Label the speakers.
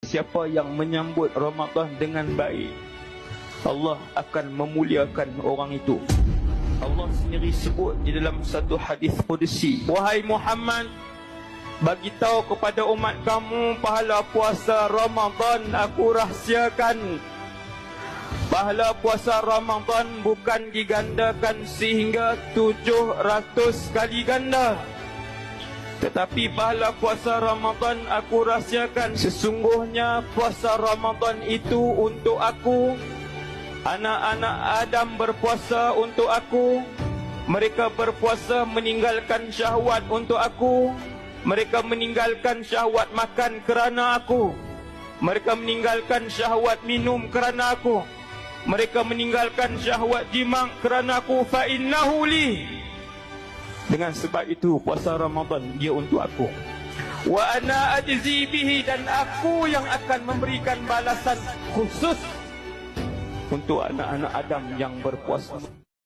Speaker 1: Siapa yang menyambut Ramadan dengan baik, Allah akan memuliakan orang itu. Allah sendiri sebut di dalam satu hadis qudsi, wahai Muhammad, bagi tahu kepada umat kamu, pahala puasa Ramadan aku rahsiakan. Pahala puasa Ramadan bukan digandakan sehingga 700 kali ganda, tetapi pahala puasa Ramadan aku rahsiakan. Sesungguhnya puasa Ramadan itu untuk aku. Anak-anak Adam berpuasa untuk aku. Mereka berpuasa meninggalkan syahwat untuk aku. Mereka meninggalkan syahwat makan kerana aku. Mereka meninggalkan syahwat minum kerana aku. Mereka meninggalkan syahwat jima kerana aku. Fa innahu li. Dengan sebab itu puasa Ramadan dia untuk aku. Wa ana ajzi bihi, dan aku yang akan memberikan balasan khusus untuk anak-anak Adam yang berpuasa.